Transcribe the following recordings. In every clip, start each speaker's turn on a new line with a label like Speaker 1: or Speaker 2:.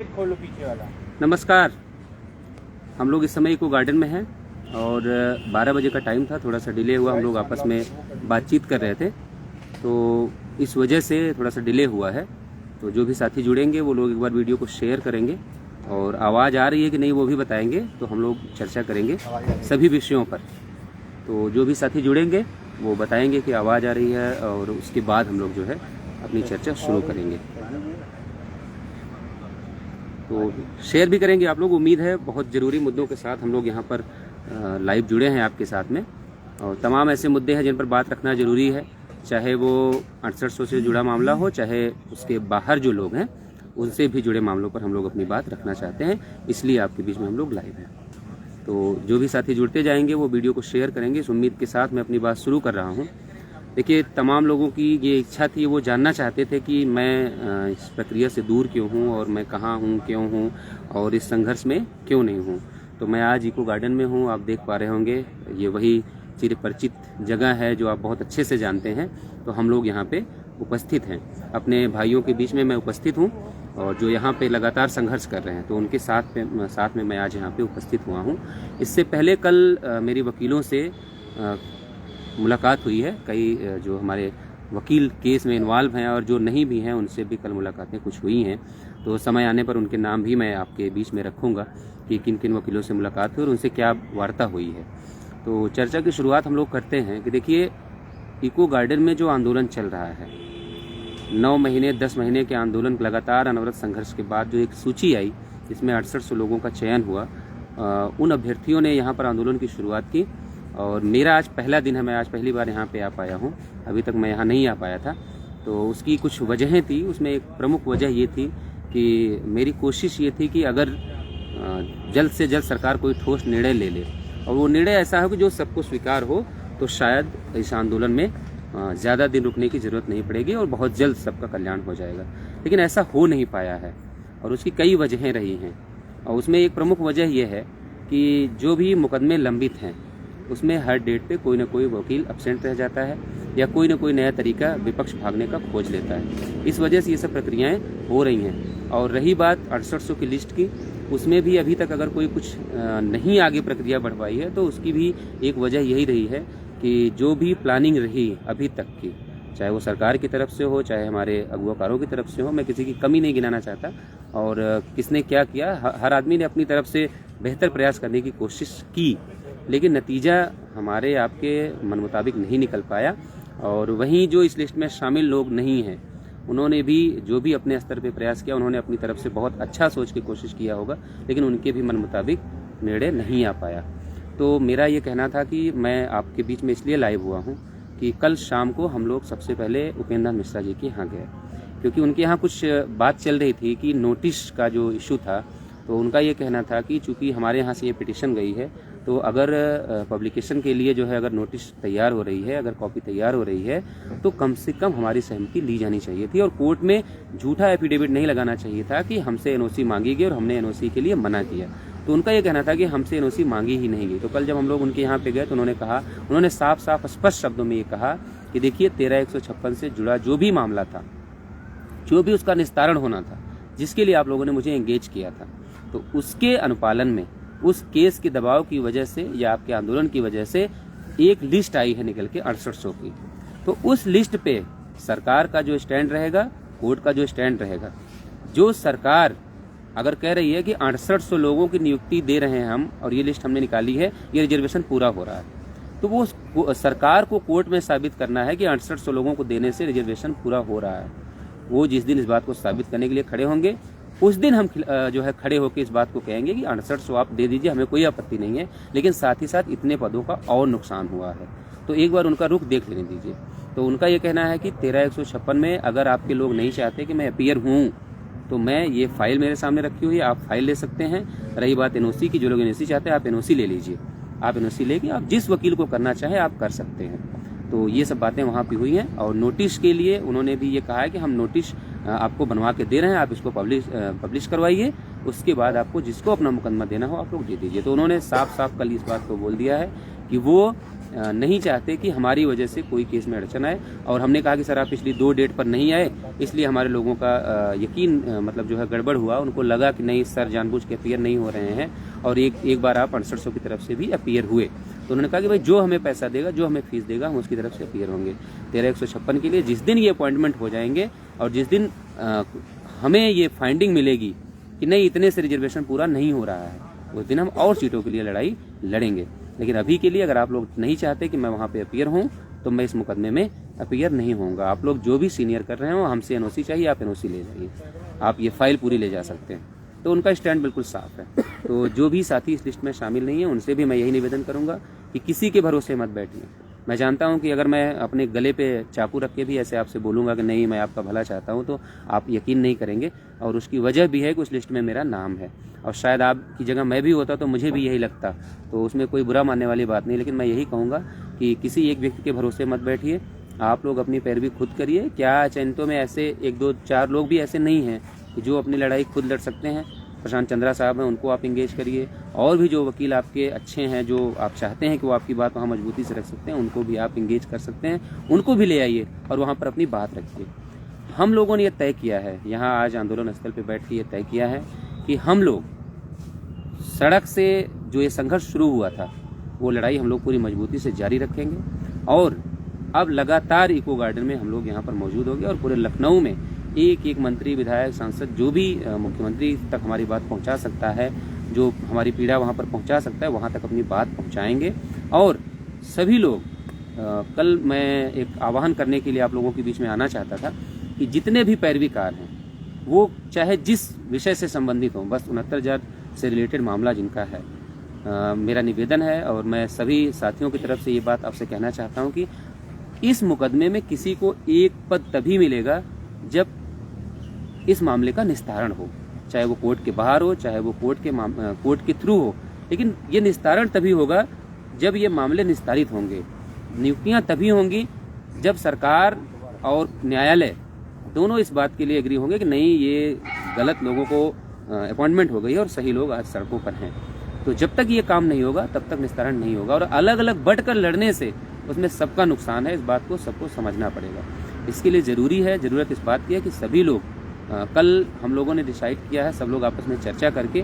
Speaker 1: खोलो पीछे वाला।
Speaker 2: नमस्कार। हम लोग इस समय इको गार्डन में हैं और 12 बजे का टाइम था। थोड़ा सा डिले हुआ, हम लोग आपस में बातचीत कर रहे थे तो इस वजह से थोड़ा सा डिले हुआ है। तो जो भी साथी जुड़ेंगे वो लोग एक बार वीडियो को शेयर करेंगे और आवाज़ आ रही है कि नहीं वो भी बताएंगे, तो हम लोग चर्चा करेंगे सभी विषयों पर। तो जो भी साथी जुड़ेंगे वो बताएंगे कि आवाज़ आ रही है और उसके बाद हम लोग जो है अपनी चर्चा शुरू करेंगे। तो शेयर भी करेंगे आप लोग। उम्मीद है बहुत ज़रूरी मुद्दों के साथ हम लोग यहाँ पर लाइव जुड़े हैं आपके साथ में, और तमाम ऐसे मुद्दे हैं जिन पर बात रखना ज़रूरी है, चाहे वो 6800 से जुड़ा मामला हो, चाहे उसके बाहर जो लोग हैं उनसे भी जुड़े मामलों पर हम लोग अपनी बात रखना चाहते हैं। इसलिए आपके बीच में हम लोग लाइव हैं। तो जो भी साथी जुड़ते जाएंगे वो वीडियो को शेयर करेंगे। इस उम्मीद के साथ मैं अपनी बात शुरू कर रहा हूँ। देखिए, तमाम लोगों की ये इच्छा थी, वो जानना चाहते थे कि मैं इस प्रक्रिया से दूर क्यों हूँ और मैं कहाँ हूँ, क्यों हूँ और इस संघर्ष में क्यों नहीं हूँ। तो मैं आज इको गार्डन में हूँ। आप देख पा रहे होंगे ये वही चिरपरिचित जगह है जो आप बहुत अच्छे से जानते हैं। तो हम लोग यहाँ पे उपस्थित हैं, अपने भाइयों के बीच में मैं उपस्थित हूँ और जो यहाँ पे लगातार संघर्ष कर रहे हैं, तो उनके साथ में मैं आज यहाँ पे उपस्थित हुआ हूँ। इससे पहले कल मेरी वकीलों से मुलाकात हुई है। कई जो हमारे वकील केस में इन्वॉल्व हैं और जो नहीं भी हैं उनसे भी कल मुलाकातें कुछ हुई हैं। तो समय आने पर उनके नाम भी मैं आपके बीच में रखूंगा कि किन किन वकीलों से मुलाकात हुई और उनसे क्या वार्ता हुई है। तो चर्चा की शुरुआत हम लोग करते हैं कि देखिए, इको गार्डन में जो आंदोलन चल रहा है, 9 महीने 10 महीने के आंदोलन, लगातार अनवरत संघर्ष के बाद जो एक सूची आई जिसमें 6800 लोगों का चयन हुआ, उन अभ्यर्थियों ने यहाँ पर आंदोलन की शुरुआत की। और मेरा आज पहला दिन है, मैं आज पहली बार यहाँ पे आ पाया हूँ। अभी तक मैं यहाँ नहीं आ पाया था। तो उसकी कुछ वजहें थी। उसमें एक प्रमुख वजह ये थी कि मेरी कोशिश ये थी कि अगर जल्द से जल्द सरकार कोई ठोस निर्णय ले ले और वो निर्णय ऐसा हो कि जो सबको स्वीकार हो, तो शायद इस आंदोलन में ज़्यादा दिन रुकने की ज़रूरत नहीं पड़ेगी और बहुत जल्द सबका कल्याण हो जाएगा। लेकिन ऐसा हो नहीं पाया है और उसकी कई वजहें रही हैं। और उसमें एक प्रमुख वजह यह है कि जो भी मुकदमे लंबित हैं उसमें हर डेट पे कोई ना कोई वकील एब्सेंट रह जाता है या कोई ना कोई नया तरीका विपक्ष भागने का खोज लेता है। इस वजह से ये सब प्रक्रियाएं हो रही हैं। और रही बात 6800 की लिस्ट की, उसमें भी अभी तक अगर कोई कुछ नहीं आगे प्रक्रिया बढ़ पाई है तो उसकी भी एक वजह यही रही है कि जो भी प्लानिंग रही अभी तक की, चाहे वो सरकार की तरफ से हो, चाहे हमारे अगुवाकारों की तरफ से हो, मैं किसी की कमी नहीं गिनाना चाहता। और किसने क्या किया, हर आदमी ने अपनी तरफ से बेहतर प्रयास करने की कोशिश की, लेकिन नतीजा हमारे आपके मन मुताबिक नहीं निकल पाया। और वहीं जो इस लिस्ट में शामिल लोग नहीं हैं, उन्होंने भी जो भी अपने स्तर पे प्रयास किया, उन्होंने अपनी तरफ से बहुत अच्छा सोच के कोशिश किया होगा, लेकिन उनके भी मन मुताबिक निर्णय नहीं आ पाया। तो मेरा ये कहना था कि मैं आपके बीच में इसलिए लाइव हुआ हूँ कि कल शाम को हम लोग सबसे पहले उपेंद्र मिश्रा जी के यहाँ गए, क्योंकि उनके यहाँ कुछ बात चल रही थी कि नोटिस का जो इशू था, तो उनका ये कहना था कि चूंकि हमारे यहाँ से ये पिटीशन गई है, तो अगर पब्लिकेशन के लिए जो है अगर नोटिस तैयार हो रही है, अगर कॉपी तैयार हो रही है, तो कम से कम हमारी सहमति ली जानी चाहिए थी और कोर्ट में झूठा एफिडेविट नहीं लगाना चाहिए था कि हमसे एनओसी मांगी गई और हमने एनओसी के लिए मना किया। तो उनका ये कहना था कि हमसे एनओसी मांगी ही नहीं गई। तो कल जब हम लोग उनके यहाँ पे गए तो उन्होंने साफ साफ स्पष्ट शब्दों में ये कहा कि देखिए, 13/156 से जुड़ा जो भी मामला था, जो भी उसका निस्तारण होना था, जिसके लिए आप लोगों ने मुझे एंगेज किया था, तो उसके अनुपालन में उस केस के दबाव की वजह से या आपके आंदोलन की वजह से एक लिस्ट आई है निकल के 6800 की। तो उस लिस्ट पे सरकार का जो स्टैंड रहेगा, कोर्ट का जो स्टैंड रहेगा, जो सरकार अगर कह रही है कि 6800 लोगों की नियुक्ति दे रहे हैं हम और ये लिस्ट हमने निकाली है, ये रिजर्वेशन पूरा हो रहा है, तो वो सरकार को कोर्ट में साबित करना है कि 6800 लोगों को देने से रिजर्वेशन पूरा हो रहा है। वो जिस दिन इस बात को साबित करने के लिए खड़े होंगे, उस दिन हम जो है खड़े होकर इस बात को कहेंगे कि 6800 आप दे दीजिए, हमें कोई आपत्ति नहीं है, लेकिन साथ ही साथ इतने पदों का और नुकसान हुआ है, तो एक बार उनका रुख देख लेने दीजिए। तो उनका ये कहना है कि 13/156 में अगर आपके लोग नहीं चाहते कि मैं अपीयर हूँ, तो मैं ये फाइल मेरे सामने रखी हुई है, आप फाइल ले सकते हैं। रही बात एनओसी की, जो लोग एनओसी चाहते हैं आप एनओसी ले लीजिए, आप एनओसी लेके आप जिस वकील को करना चाहें आप कर सकते हैं। तो ये सब बातें वहाँ पे हुई हैं। और नोटिस के लिए उन्होंने भी ये कहा है कि हम नोटिस आपको बनवा के दे रहे हैं, आप इसको पब्लिश करवाइए, उसके बाद आपको जिसको अपना मुकदमा देना हो आप लोग दे दीजिए। तो उन्होंने साफ साफ कल इस बात को बोल दिया है कि वो नहीं चाहते कि हमारी वजह से कोई केस में अड़चन आए। और हमने कहा कि सर आप पिछली 2 डेट पर नहीं आए, इसलिए हमारे लोगों का यकीन मतलब जो है गड़बड़ हुआ। उनको लगा कि नहीं सर जानबूझ के अपीयर नहीं हो रहे हैं, और एक बार आप 6800 की तरफ से भी अपीयर हुए। तो उन्होंने कहा कि भाई जो हमें पैसा देगा, जो हमें फीस देगा, हम उसकी तरफ से अपीयर होंगे। 13,156 के लिए जिस दिन ये अपॉइंटमेंट हो जाएंगे और जिस दिन हमें ये फाइंडिंग मिलेगी कि नहीं इतने से रिजर्वेशन पूरा नहीं हो रहा है, उस दिन हम और सीटों के लिए लड़ाई लड़ेंगे। लेकिन अभी के लिए अगर आप लोग नहीं चाहते कि मैं वहाँ पे अपीयर हूँ, तो मैं इस मुकदमे में अपीयर नहीं होऊंगा। आप लोग जो भी सीनियर कर रहे हो, हमसे एनओसी चाहिए, आप एनओसी ले जाइए, आप ये फाइल पूरी ले जा सकते हैं। तो उनका स्टैंड बिल्कुल साफ है। तो जो भी साथी इस लिस्ट में शामिल नहीं है, उनसे भी मैं यही निवेदन करूंगा कि किसी के भरोसे मत बैठिए। मैं जानता हूं कि अगर मैं अपने गले पे चाकू रख के भी ऐसे आपसे बोलूंगा कि नहीं मैं आपका भला चाहता हूं, तो आप यकीन नहीं करेंगे। और उसकी वजह भी है कि उस लिस्ट में मेरा नाम है, और शायद आपकी जगह मैं भी होता तो मुझे भी यही लगता। तो उसमें कोई बुरा मानने वाली बात नहीं, लेकिन मैं यही कहूँगा कि किसी एक व्यक्ति के भरोसे मत बैठिए। आप लोग अपनी पैरवी खुद करिए। क्या चयनितों में ऐसे 1, 2, 4 लोग भी ऐसे नहीं हैं कि जो अपनी लड़ाई खुद लड़ सकते हैं? प्रशांत चंद्रा साहब हैं, उनको आप इंगेज करिए। और भी जो वकील आपके अच्छे हैं, जो आप चाहते हैं कि वो आपकी बात वहाँ मजबूती से रख सकते हैं, उनको भी आप इंगेज कर सकते हैं। उनको भी ले आइए और वहाँ पर अपनी बात रखिए। हम लोगों ने ये तय किया है, यहाँ आज आंदोलन स्थल पर बैठ के ये तय किया है कि हम लोग सड़क से जो ये संघर्ष शुरू हुआ था, वो लड़ाई हम लोग पूरी मजबूती से जारी रखेंगे। और अब लगातार इको गार्डन में हम लोग यहाँ पर मौजूद होंगे, और पूरे लखनऊ में एक मंत्री, विधायक, सांसद, जो भी मुख्यमंत्री तक हमारी बात पहुंचा सकता है, जो हमारी पीड़ा वहां पर पहुंचा सकता है, वहां तक अपनी बात पहुंचाएंगे। और सभी लोग कल मैं एक आह्वान करने के लिए आप लोगों के बीच में आना चाहता था कि जितने भी पैरवीकार हैं, वो चाहे जिस विषय से संबंधित हों, बस 69,000 से रिलेटेड मामला जिनका है, मेरा निवेदन है और मैं सभी साथियों की तरफ से ये बात आपसे कहना चाहता हूँ कि इस मुकदमे में किसी को एक पद तभी मिलेगा जब इस मामले का निस्तारण हो, चाहे वो कोर्ट के बाहर हो, चाहे वो कोर्ट के थ्रू हो। लेकिन ये निस्तारण तभी होगा जब ये मामले निस्तारित होंगे। नियुक्तियां तभी होंगी जब सरकार और न्यायालय दोनों इस बात के लिए एग्री होंगे कि नहीं ये गलत लोगों को अपॉइंटमेंट हो गई है और सही लोग आज सड़कों पर हैं। तो जब तक ये काम नहीं होगा तब तक निस्तारण नहीं होगा। और अलग अलग बढ़कर लड़ने से उसमें सबका नुकसान है, इस बात को सबको समझना पड़ेगा। इसके लिए ज़रूरत इस बात की है कि सभी लोग कल हम लोगों ने डिसाइड किया है, सब लोग आपस में चर्चा करके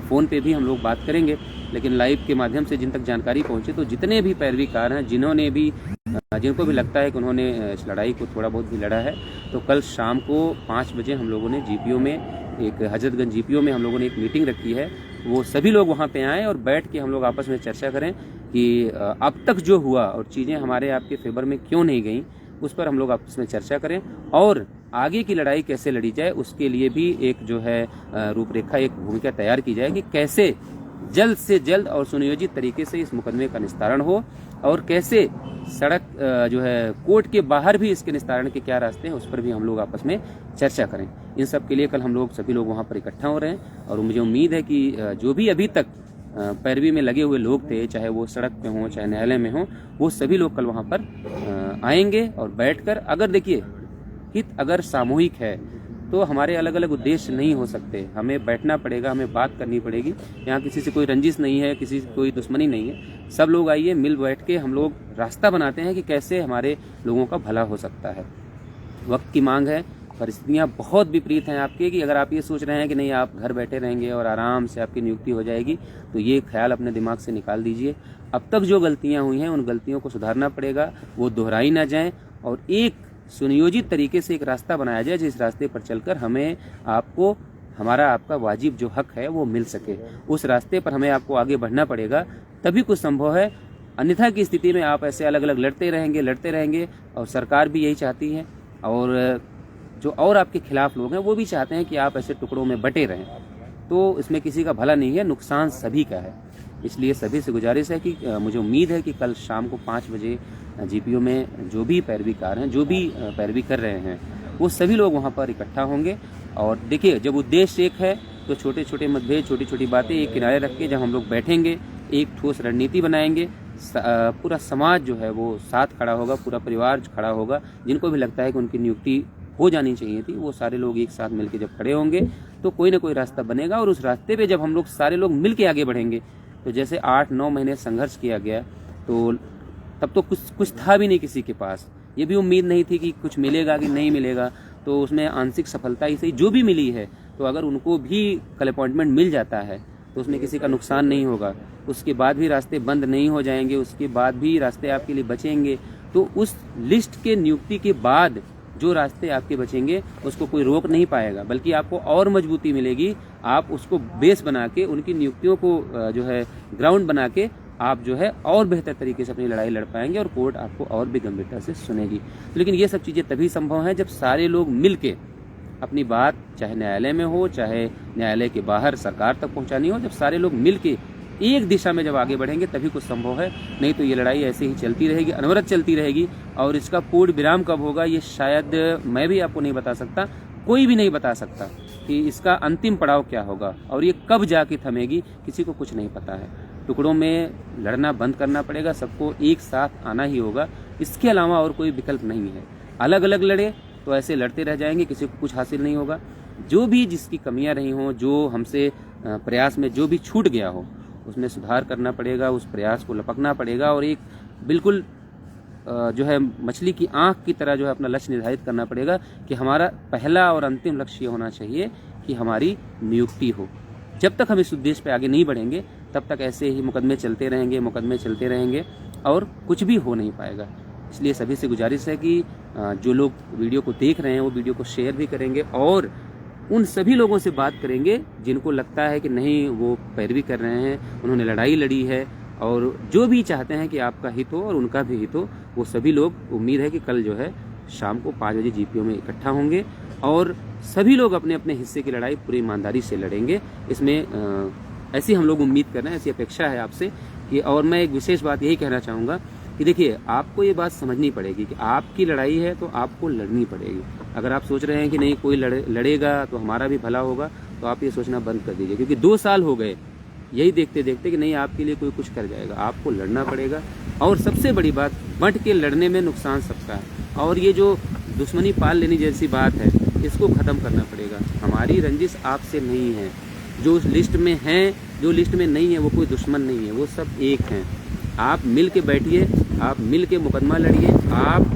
Speaker 2: फ़ोन पे भी हम लोग बात करेंगे, लेकिन लाइव के माध्यम से जिन तक जानकारी पहुंचे, तो जितने भी पैरवीकार हैं, जिनको भी लगता है कि उन्होंने इस लड़ाई को थोड़ा बहुत भी लड़ा है, तो कल शाम को 5 बजे हम लोगों ने जीपीओ में, एक हजरतगंज जीपीओ में हम लोगों ने एक मीटिंग रखी है। वो सभी लोग वहाँ पे आएँ और बैठ के हम लोग आपस में चर्चा करें कि अब तक जो हुआ और चीज़ें हमारे आपके फेवर में क्यों नहीं गई, उस पर हम लोग आपस में चर्चा करें और आगे की लड़ाई कैसे लड़ी जाए, उसके लिए भी एक जो है रूपरेखा, एक भूमिका तैयार की जाए कि कैसे जल्द से जल्द और सुनियोजित तरीके से इस मुकदमे का निस्तारण हो, और कैसे सड़क जो है कोर्ट के बाहर भी इसके निस्तारण के क्या रास्ते हैं, उस पर भी हम लोग आपस में चर्चा करें। इन सब के लिए कल हम लोग सभी लोग वहाँ पर इकट्ठा हो रहे हैं, और मुझे उम्मीद है कि जो भी अभी तक पैरवी में लगे हुए लोग थे, चाहे वो सड़क पे हों चाहे न्यायालय में हों, वो सभी लोग कल वहाँ पर आएंगे और बैठकर, अगर देखिए हित अगर सामूहिक है तो हमारे अलग अलग उद्देश्य नहीं हो सकते, हमें बैठना पड़ेगा, हमें बात करनी पड़ेगी। यहाँ किसी से कोई रंजिश नहीं है, किसी से कोई दुश्मनी नहीं है। सब लोग आइए, मिल बैठ के हम लोग रास्ता बनाते हैं कि कैसे हमारे लोगों का भला हो सकता है। वक्त की मांग है, परिस्थितियाँ बहुत विपरीत हैं आपके, कि अगर आप ये सोच रहे हैं कि नहीं आप घर बैठे रहेंगे और आराम से आपकी नियुक्ति हो जाएगी, तो ये ख्याल अपने दिमाग से निकाल दीजिए। अब तक जो गलतियाँ हुई हैं, उन गलतियों को सुधारना पड़ेगा, वो दोहराई ना जाएँ, और एक सुनियोजित तरीके से एक रास्ता बनाया जाए जिस रास्ते पर चलकर हमें आपको हमारा आपका वाजिब जो हक है वो मिल सके। उस रास्ते पर हमें आपको आगे बढ़ना पड़ेगा, तभी कुछ संभव है। अन्यथा की स्थिति में आप ऐसे अलग अलग लड़ते रहेंगे, और सरकार भी यही चाहती है, और जो और आपके खिलाफ लोग हैं वो भी चाहते हैं कि आप ऐसे टुकड़ों में बटे रहें। तो इसमें किसी का भला नहीं है, नुकसान सभी का है। इसलिए सभी से गुजारिश है कि मुझे उम्मीद है कि कल शाम को 5 बजे जीपीओ में जो भी पैरवीकार हैं, जो भी पैरवी कर रहे हैं, वो सभी लोग वहाँ पर इकट्ठा होंगे। और देखिए, जब उद्देश्य एक है तो छोटे छोटे मतभेद, छोटी छोटी बातें एक किनारे रख के जब हम लोग बैठेंगे, एक ठोस रणनीति बनाएंगे, पूरा समाज जो है वो साथ खड़ा होगा, पूरा परिवार खड़ा होगा। जिनको भी लगता है कि उनकी नियुक्ति हो जानी चाहिए थी, वो सारे लोग एक साथ मिलकर जब खड़े होंगे तो कोई ना कोई रास्ता बनेगा। और उस रास्ते पे जब हम लोग सारे लोग मिल के आगे बढ़ेंगे, तो जैसे 8-9 महीने संघर्ष किया गया, तो तब तो कुछ था भी नहीं किसी के पास, ये भी उम्मीद नहीं थी कि कुछ मिलेगा कि नहीं मिलेगा। तो उसमें आंशिक सफलता ही सही जो भी मिली है, तो अगर उनको भी कल अपॉइंटमेंट मिल जाता है तो उसमें किसी का नुकसान नहीं होगा, उसके बाद भी रास्ते बंद नहीं हो जाएंगे, उसके बाद भी रास्ते आपके लिए बचेंगे। तो उस लिस्ट के नियुक्ति के बाद जो रास्ते आपके बचेंगे उसको कोई रोक नहीं पाएगा, बल्कि आपको और मजबूती मिलेगी। आप उसको बेस बना के, उनकी नियुक्तियों को जो है ग्राउंड बना के आप जो है और बेहतर तरीके से अपनी लड़ाई लड़ पाएंगे और कोर्ट आपको और भी गंभीरता से सुनेगी। लेकिन ये सब चीज़ें तभी संभव हैं जब सारे लोग मिल के अपनी बात, चाहे न्यायालय में हो चाहे न्यायालय के बाहर सरकार तक पहुंचानी हो, जब सारे लोग मिल के एक दिशा में जब आगे बढ़ेंगे तभी कुछ संभव है। नहीं तो ये लड़ाई ऐसे ही चलती रहेगी, अनवरत चलती रहेगी। और इसका पूर्ण विराम कब होगा ये शायद मैं भी आपको नहीं बता सकता, कोई भी नहीं बता सकता कि इसका अंतिम पड़ाव क्या होगा और ये कब जाके थमेगी, किसी को कुछ नहीं पता है। टुकड़ों में लड़ना बंद करना पड़ेगा, सबको एक साथ आना ही होगा, इसके अलावा और कोई विकल्प नहीं है। अलग अलग लड़े तो ऐसे लड़ते रह जाएंगे, किसी को कुछ हासिल नहीं होगा। जो भी जिसकी कमियां रही हों, जो हमसे प्रयास में जो भी छूट गया हो, उसमें सुधार करना पड़ेगा, उस प्रयास को लपकना पड़ेगा और एक बिल्कुल जो है मछली की आंख की तरह जो है अपना लक्ष्य निर्धारित करना पड़ेगा कि हमारा पहला और अंतिम लक्ष्य ये होना चाहिए कि हमारी नियुक्ति हो। जब तक हम इस उद्देश्य पे आगे नहीं बढ़ेंगे तब तक ऐसे ही मुकदमे चलते रहेंगे और कुछ भी हो नहीं पाएगा। इसलिए सभी से गुजारिश है कि जो लोग वीडियो को देख रहे हैं वो वीडियो को शेयर भी करेंगे और उन सभी लोगों से बात करेंगे जिनको लगता है कि नहीं वो पैरवी कर रहे हैं, उन्होंने लड़ाई लड़ी है और जो भी चाहते हैं कि आपका हित हो और उनका भी हित हो, वो सभी लोग उम्मीद है कि कल जो है शाम को 5 बजे जीपीओ में इकट्ठा होंगे और सभी लोग अपने अपने हिस्से की लड़ाई पूरी ईमानदारी से लड़ेंगे। इसमें ऐसी हम लोग उम्मीद कर रहे हैं, ऐसी अपेक्षा है आपसे कि। और मैं एक विशेष बात यही कहना चाहूँगा कि देखिए, आपको ये बात समझनी पड़ेगी कि आपकी लड़ाई है तो आपको लड़नी पड़ेगी। अगर आप सोच रहे हैं कि नहीं कोई लड़ेगा तो हमारा भी भला होगा, तो आप ये सोचना बंद कर दीजिए, क्योंकि 2 साल हो गए यही देखते देखते कि नहीं आपके लिए कोई कुछ कर जाएगा। आपको लड़ना पड़ेगा और सबसे बड़ी बात, बंट के लड़ने में नुकसान सबका है और ये जो दुश्मनी पाल लेने जैसी बात है इसको ख़त्म करना पड़ेगा। हमारी रंजिश आपसे नहीं है, जो उस लिस्ट में हैं, जो लिस्ट में नहीं है वो कोई दुश्मन नहीं है, वो सब एक हैं। आप मिल के बैठिए, आप मिल के मुकदमा लड़िए। आप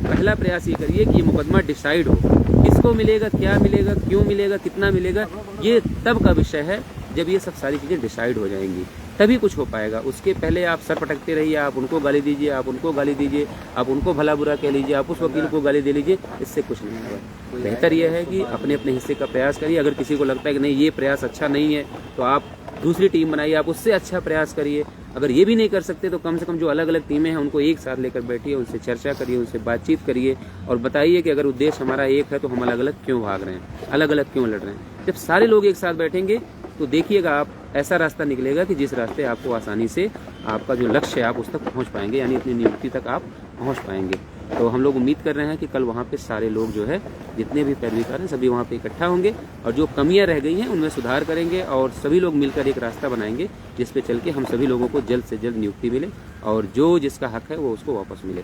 Speaker 2: पहला प्रयास ये करिए कि ये मुकदमा डिसाइड हो, किसको मिलेगा, क्या मिलेगा, क्यों मिलेगा, कितना मिलेगा, ये तब का विषय है जब ये सब सारी चीज़ें डिसाइड हो जाएंगी, तभी कुछ हो पाएगा। उसके पहले आप सर पटकते रहिए, आप उनको गाली दीजिए, आप उनको गाली दीजिए, आप उनको भला बुरा कह लीजिए, आप उस वकील को गाली दे लीजिए, इससे कुछ नहीं होगा। बेहतर यह है कि अपने अपने हिस्से का प्रयास करिए। अगर किसी को लगता है कि नहीं ये प्रयास अच्छा नहीं है तो आप दूसरी टीम बनाइए, आप उससे अच्छा प्रयास करिए। अगर ये भी नहीं कर सकते तो कम से कम जो अलग अलग टीमें हैं उनको एक साथ लेकर बैठिए, उनसे चर्चा करिए, उनसे बातचीत करिए और बताइए कि अगर उद्देश्य हमारा एक है तो हम अलग अलग क्यों भाग रहे हैं, अलग अलग क्यों लड़ रहे हैं। जब सारे लोग एक साथ बैठेंगे तो देखिएगा आप, ऐसा रास्ता निकलेगा कि जिस रास्ते आपको आसानी से आपका जो लक्ष्य है आप उस तक पहुँच पाएंगे, यानी अपनी नियुक्ति तक आप पहुँच पाएंगे। तो हम लोग उम्मीद कर रहे हैं कि कल वहाँ पे सारे लोग जो है जितने भी पैरवीकार हैं सभी वहाँ पे इकट्ठा होंगे और जो कमियां रह गई हैं उनमें सुधार करेंगे और सभी लोग मिलकर एक रास्ता बनाएंगे जिस पे चल के हम सभी लोगों को जल्द से जल्द नियुक्ति मिले और जो जिसका हक है वो उसको वापस मिले।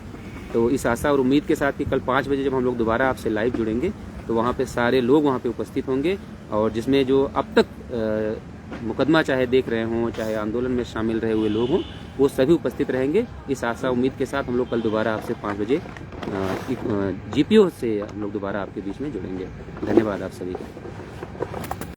Speaker 2: तो इस आशा और उम्मीद के साथ कि कल 5 बजे जब हम लोग दोबारा आपसे लाइव जुड़ेंगे तो वहाँ पर सारे लोग वहाँ पर उपस्थित होंगे और जिसमें जो अब तक मुकदमा चाहे देख रहे हों, चाहे आंदोलन में शामिल रहे हुए लोग हों, वो सभी उपस्थित रहेंगे। इस आशा उम्मीद के साथ हम लोग कल दोबारा आपसे 5 बजे जीपीओ से हम लोग दोबारा आपके बीच में जुड़ेंगे। धन्यवाद आप सभी का।